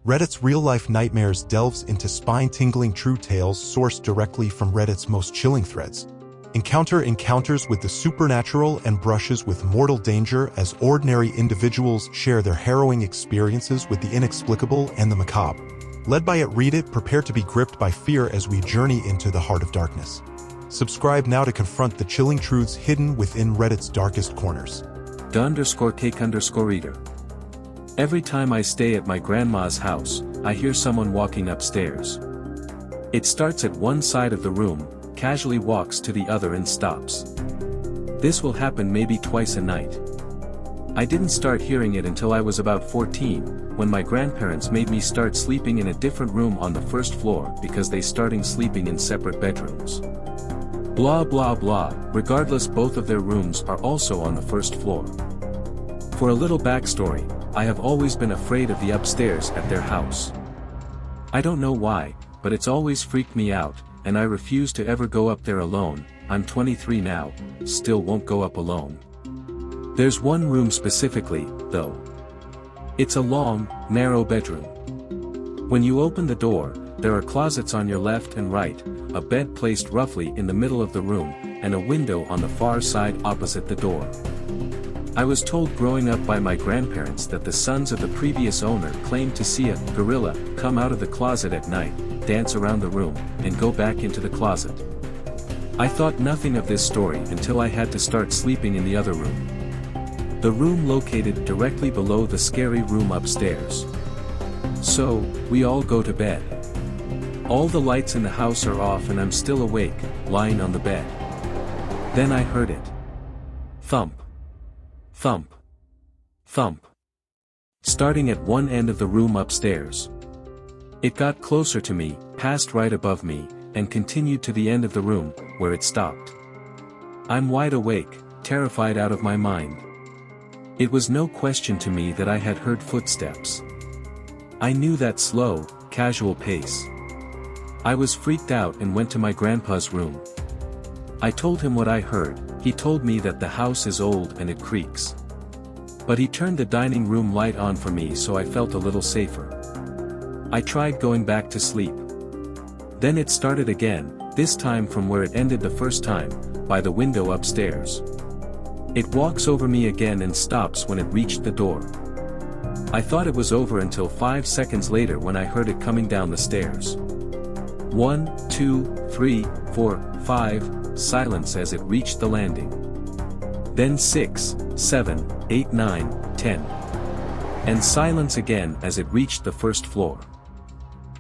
Reddit's Real-Life Nightmares delves into spine-tingling true tales sourced directly from Reddit's most chilling threads. Encounter encounters with the supernatural and brushes with mortal danger as ordinary individuals share their harrowing experiences with the inexplicable and the macabre. Led by Read It, prepare to be gripped by fear as we journey into the heart of darkness. Subscribe now to confront the chilling truths hidden within Reddit's darkest corners. _take_reader. Every time I stay at my grandma's house, I hear someone walking upstairs. It starts at one side of the room, casually walks to the other and stops. This will happen maybe twice a night. I didn't start hearing it until I was about 14, when my grandparents made me start sleeping in a different room on the first floor because they starting sleeping in separate bedrooms. Blah blah blah, regardless both of their rooms are also on the first floor. For a little backstory, I have always been afraid of the upstairs at their house. I don't know why, but it's always freaked me out, and I refuse to ever go up there alone. I'm 23 now, still won't go up alone. There's one room specifically, though. It's a long, narrow bedroom. When you open the door, there are closets on your left and right, a bed placed roughly in the middle of the room, and a window on the far side opposite the door. I was told growing up by my grandparents that the sons of the previous owner claimed to see a gorilla come out of the closet at night, dance around the room, and go back into the closet. I thought nothing of this story until I had to start sleeping in the other room. The room located directly below the scary room upstairs. So, we all go to bed. All the lights in the house are off and I'm still awake, lying on the bed. Then I heard it. Thump. Thump. Thump. Starting at one end of the room upstairs. It got closer to me, passed right above me, and continued to the end of the room, where it stopped. I'm wide awake, terrified out of my mind. It was no question to me that I had heard footsteps. I knew that slow, casual pace. I was freaked out and went to my grandpa's room. I told him what I heard. He told me that the house is old and it creaks. But he turned the dining room light on for me, so I felt a little safer. I tried going back to sleep. Then it started again, this time from where it ended the first time, by the window upstairs. It walks over me again and stops when it reached the door. I thought it was over until 5 seconds later when I heard it coming down the stairs. 1, 2, 3, 4, 5, silence as it reached the landing. Then 6, 7, 8, 9, 10. And silence again as it reached the first floor.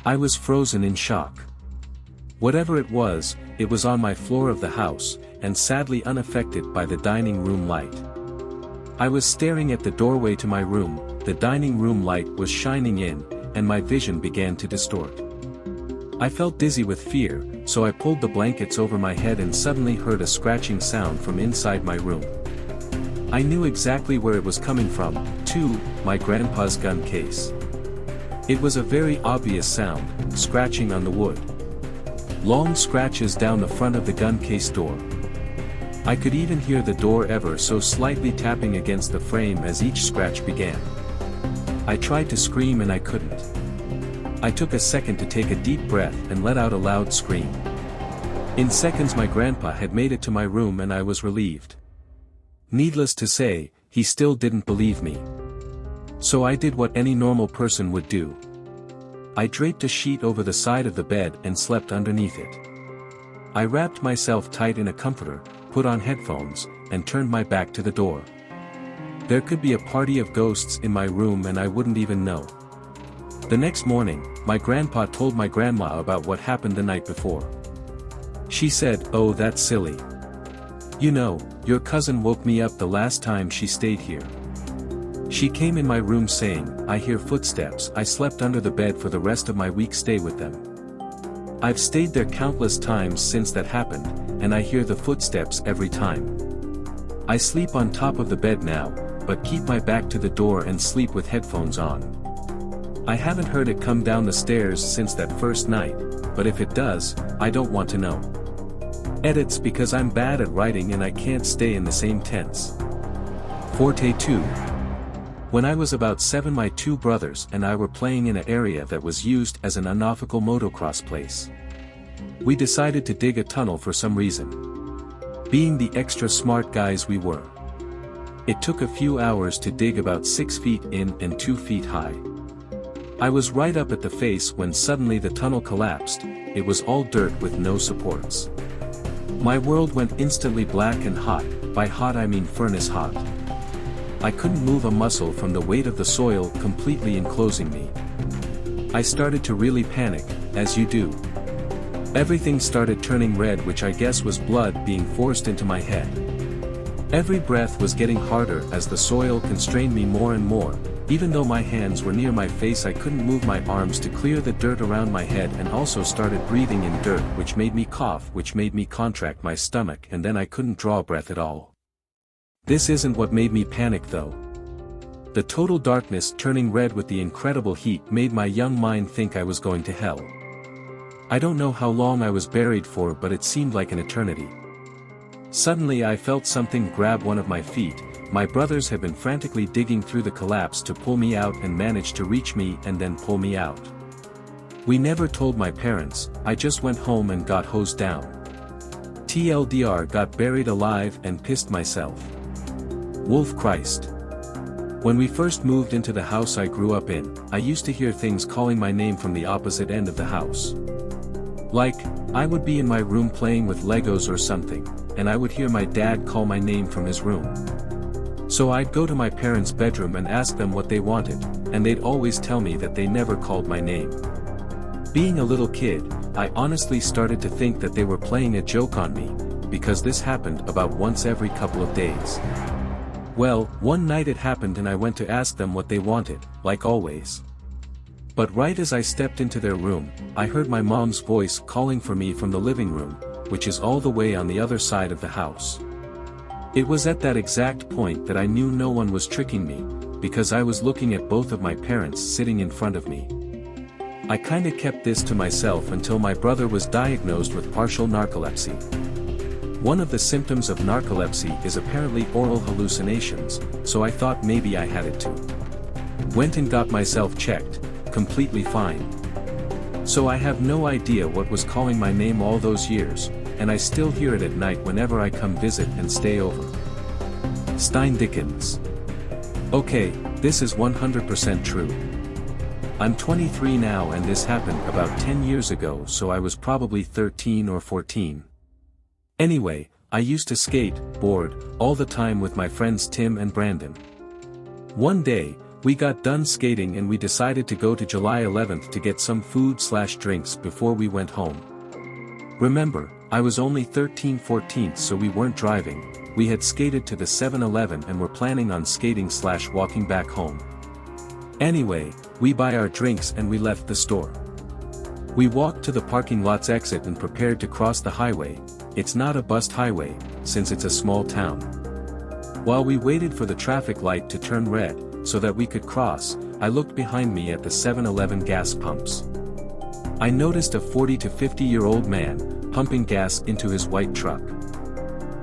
I was frozen in shock. Whatever it was on my floor of the house, and sadly unaffected by the dining room light. I was staring at the doorway to my room, the dining room light was shining in, and my vision began to distort. I felt dizzy with fear, so I pulled the blankets over my head and suddenly heard a scratching sound from inside my room. I knew exactly where it was coming from, too, my grandpa's gun case. It was a very obvious sound, scratching on the wood. Long scratches down the front of the gun case door. I could even hear the door ever so slightly tapping against the frame as each scratch began. I tried to scream and I couldn't. I took a second to take a deep breath and let out a loud scream. In seconds my grandpa had made it to my room and I was relieved. Needless to say, he still didn't believe me. So I did what any normal person would do. I draped a sheet over the side of the bed and slept underneath it. I wrapped myself tight in a comforter, put on headphones, and turned my back to the door. There could be a party of ghosts in my room and I wouldn't even know. The next morning, my grandpa told my grandma about what happened the night before. She said, "Oh, that's silly. You know, your cousin woke me up the last time she stayed here. She came in my room saying, 'I hear footsteps.' I slept under the bed for the rest of my week stay with them. I've stayed there countless times since that happened, and I hear the footsteps every time. I sleep on top of the bed now, but keep my back to the door and sleep with headphones on. I haven't heard it come down the stairs since that first night, but if it does, I don't want to know. Edits because I'm bad at writing and I can't stay in the same tense. Forte 2. When I was about 7, my 2 brothers and I were playing in an area that was used as an unofficial motocross place. We decided to dig a tunnel for some reason. Being the extra smart guys we were. It took a few hours to dig about 6 feet in and 2 feet high. I was right up at the face when suddenly the tunnel collapsed. It was all dirt with no supports. My world went instantly black and hot. By hot I mean furnace hot. I couldn't move a muscle from the weight of the soil completely enclosing me. I started to really panic, as you do. Everything started turning red, which I guess was blood being forced into my head. Every breath was getting harder as the soil constrained me more and more. Even though my hands were near my face, I couldn't move my arms to clear the dirt around my head, and also started breathing in dirt, which made me cough, which made me contract my stomach, and then I couldn't draw breath at all. This isn't what made me panic though. The total darkness turning red with the incredible heat made my young mind think I was going to hell. I don't know how long I was buried for, but it seemed like an eternity. Suddenly I felt something grab one of my feet. My brothers had been frantically digging through the collapse to pull me out and managed to reach me and then pull me out. We never told my parents. I just went home and got hosed down. TLDR, got buried alive and pissed myself. Wolf Christ. When we first moved into the house I grew up in, I used to hear things calling my name from the opposite end of the house. Like, I would be in my room playing with Legos or something, and I would hear my dad call my name from his room. So I'd go to my parents' bedroom and ask them what they wanted, and they'd always tell me that they never called my name. Being a little kid, I honestly started to think that they were playing a joke on me, because this happened about once every couple of days. Well, one night it happened and I went to ask them what they wanted, like always. But right as I stepped into their room, I heard my mom's voice calling for me from the living room, which is all the way on the other side of the house. It was at that exact point that I knew no one was tricking me, because I was looking at both of my parents sitting in front of me. I kinda kept this to myself until my brother was diagnosed with partial narcolepsy. One of the symptoms of narcolepsy is apparently oral hallucinations, so I thought maybe I had it too. Went and got myself checked, completely fine. So I have no idea what was calling my name all those years, and I still hear it at night whenever I come visit and stay over. Stein Dickens. Okay, this is 100% true. I'm 23 now and this happened about 10 years ago, so I was probably 13 or 14. Anyway, I used to skate, board, all the time with my friends Tim and Brandon. One day, we got done skating and we decided to go to July 11th to get some food/drinks before we went home. Remember, I was only 13-14, so we weren't driving. We had skated to the 7-Eleven and were planning on skating/walking back home. Anyway, we buy our drinks and we left the store. We walked to the parking lot's exit and prepared to cross the highway. It's not a bus highway, since it's a small town. While we waited for the traffic light to turn red, so that we could cross, I looked behind me at the 7-Eleven gas pumps. I noticed a 40 to 50-year-old man, pumping gas into his white truck.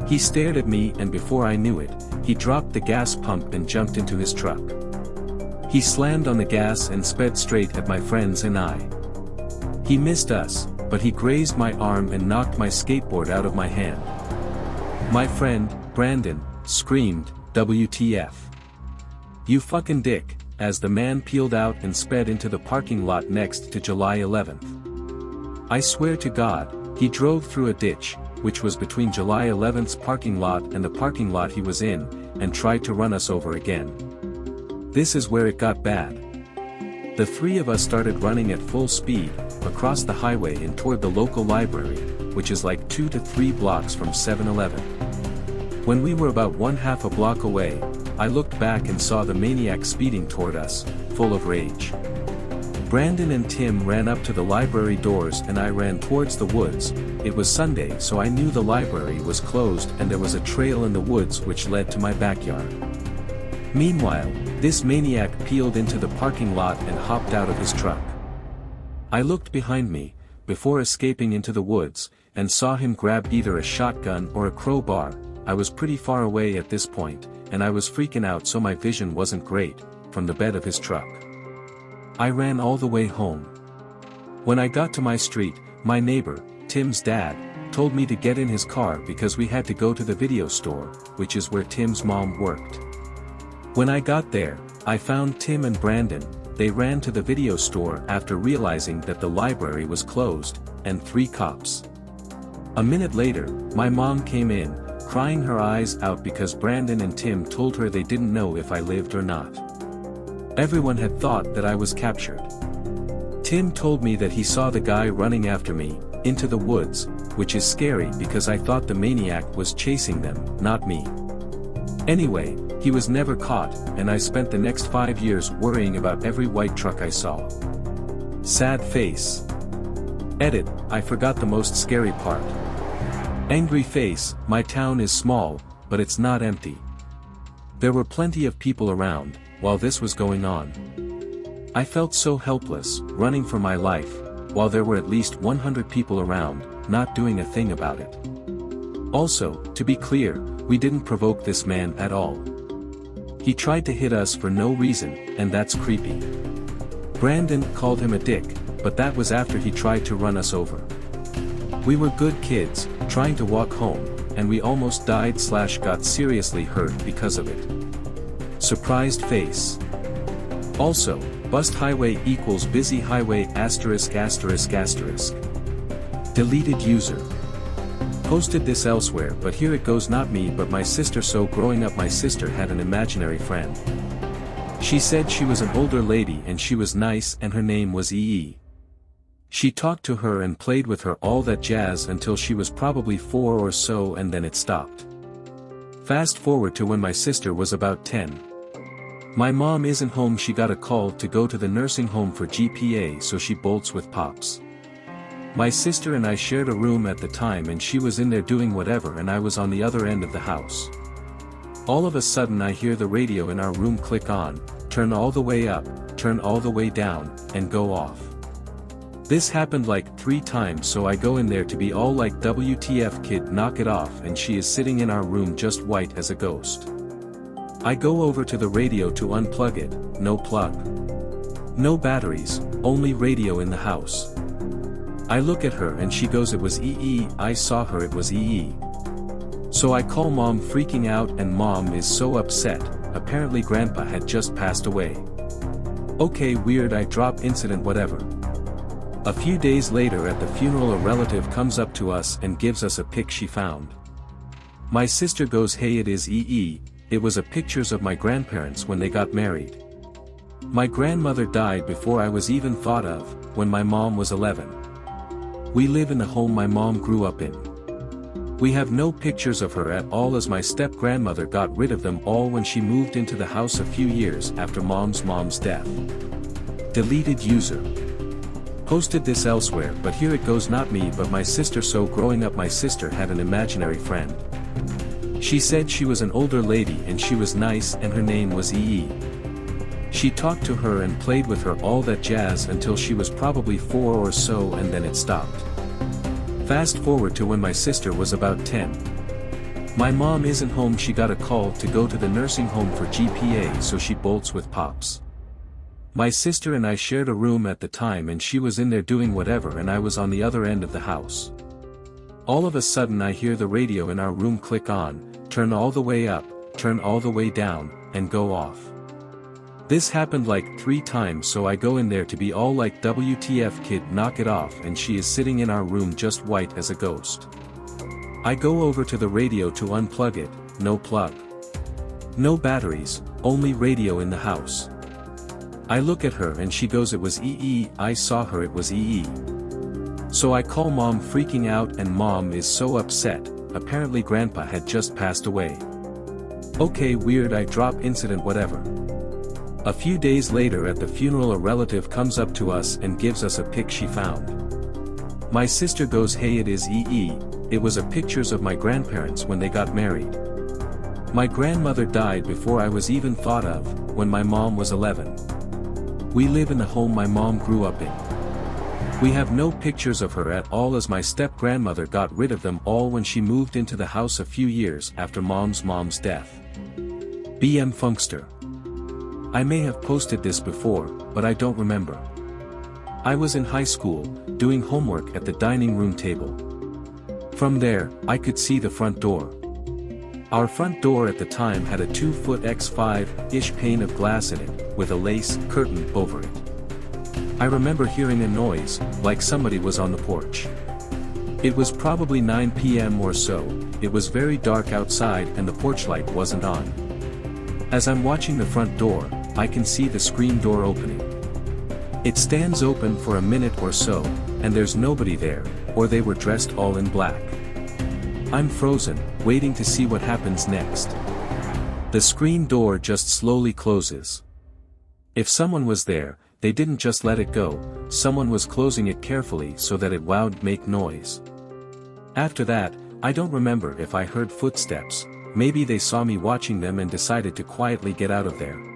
He stared at me and before I knew it, he dropped the gas pump and jumped into his truck. He slammed on the gas and sped straight at my friends and I. He missed us, but he grazed my arm and knocked my skateboard out of my hand. My friend, Brandon, screamed, "WTF. You fucking dick," as the man peeled out and sped into the parking lot next to July 11th. I swear to God, he drove through a ditch, which was between July 11th's parking lot and the parking lot he was in, and tried to run us over again. This is where it got bad. The three of us started running at full speed, across the highway and toward the local library, which is like 2 to 3 blocks from 7-Eleven. When we were about 1/2 a block away, I looked back and saw the maniac speeding toward us, full of rage. Brandon and Tim ran up to the library doors and I ran towards the woods. It was Sunday, so I knew the library was closed and there was a trail in the woods which led to my backyard. Meanwhile, this maniac peeled into the parking lot and hopped out of his truck. I looked behind me, before escaping into the woods, and saw him grab either a shotgun or a crowbar. I was pretty far away at this point, and I was freaking out so my vision wasn't great, from the bed of his truck. I ran all the way home. When I got to my street, my neighbor, Tim's dad, told me to get in his car because we had to go to the video store, which is where Tim's mom worked. When I got there, I found Tim and Brandon. They ran to the video store after realizing that the library was closed, and 3 cops. A minute later, my mom came in, crying her eyes out because Brandon and Tim told her they didn't know if I lived or not. Everyone had thought that I was captured. Tim told me that he saw the guy running after me, into the woods, which is scary because I thought the maniac was chasing them, not me. Anyway, he was never caught, and I spent the next 5 years worrying about every white truck I saw. Sad face. Edit, I forgot the most scary part. Angry face, my town is small, but it's not empty. There were plenty of people around, while this was going on. I felt so helpless, running for my life, while there were at least 100 people around, not doing a thing about it. Also, to be clear, we didn't provoke this man at all. He tried to hit us for no reason, and that's creepy. Brandon called him a dick, but that was after he tried to run us over. We were good kids, trying to walk home, and we almost died/got seriously hurt because of it. Surprised face. Also, bust highway equals busy highway *****. Deleted user. Posted this elsewhere, but here it goes, not me but my sister. So growing up, my sister had an imaginary friend. She said she was an older lady and she was nice and her name was EE. She talked to her and played with her, all that jazz, until she was probably 4 or so, and then it stopped. Fast forward to when my sister was about 10. My mom isn't home. She got a call to go to the nursing home for GPA, so she bolts with pops. My sister and I shared a room at the time and she was in there doing whatever and I was on the other end of the house. All of a sudden I hear the radio in our room click on, turn all the way up, turn all the way down, and go off. This happened like 3 times, so I go in there to be all like, WTF kid, knock it off, and she is sitting in our room just white as a ghost. I go over to the radio to unplug it, no plug. No batteries, only radio in the house. I look at her and she goes, it was EE, I saw her, it was EE. So I call mom, freaking out, and mom is so upset, apparently grandpa had just passed away. Okay, weird, I drop incident whatever. A few days later at the funeral a relative comes up to us and gives us a pic she found. My sister goes, hey, it is EE, it was a pictures of my grandparents when they got married. My grandmother died before I was even thought of, when my mom was 11. We live in the home my mom grew up in. We have no pictures of her at all as my step-grandmother got rid of them all when she moved into the house a few years after mom's death. Deleted user. Posted this elsewhere, but here it goes, not me but my sister. So growing up, my sister had an imaginary friend. She said she was an older lady and she was nice and her name was EE. She talked to her and played with her, all that jazz, until she was probably 4 or so, and then it stopped. Fast forward to when my sister was about 10. My mom isn't home. She got a call to go to the nursing home for GPA, so she bolts with pops. My sister and I shared a room at the time and she was in there doing whatever and I was on the other end of the house. All of a sudden I hear the radio in our room click on, turn all the way up, turn all the way down, and go off. This happened like 3 times, so I go in there to be all like, WTF kid, knock it off, and she is sitting in our room just white as a ghost. I go over to the radio to unplug it, no plug. No batteries, only radio in the house. I look at her and she goes, it was EE, I saw her, it was EE. So I call mom, freaking out, and mom is so upset, apparently grandpa had just passed away. Okay, weird, I drop incident whatever. A few days later at the funeral a relative comes up to us and gives us a pic she found. My sister goes, hey, it is EE, it was a pictures of my grandparents when they got married. My grandmother died before I was even thought of, when my mom was 11. We live in the home my mom grew up in. We have no pictures of her at all as my step-grandmother got rid of them all when she moved into the house a few years after mom's death. BM Funkster. I may have posted this before, but I don't remember. I was in high school, doing homework at the dining room table. From there, I could see the front door. Our front door at the time had a 2-foot x 5-ish pane of glass in it, with a lace curtain over it. I remember hearing a noise, like somebody was on the porch. It was probably 9 p.m. or so. It was very dark outside and the porch light wasn't on. As I'm watching the front door, I can see the screen door opening. It stands open for a minute or so, and there's nobody there, or they were dressed all in black. I'm frozen, waiting to see what happens next. The screen door just slowly closes. If someone was there, they didn't just let it go, someone was closing it carefully so that it would make noise. After that, I don't remember if I heard footsteps. Maybe they saw me watching them and decided to quietly get out of there.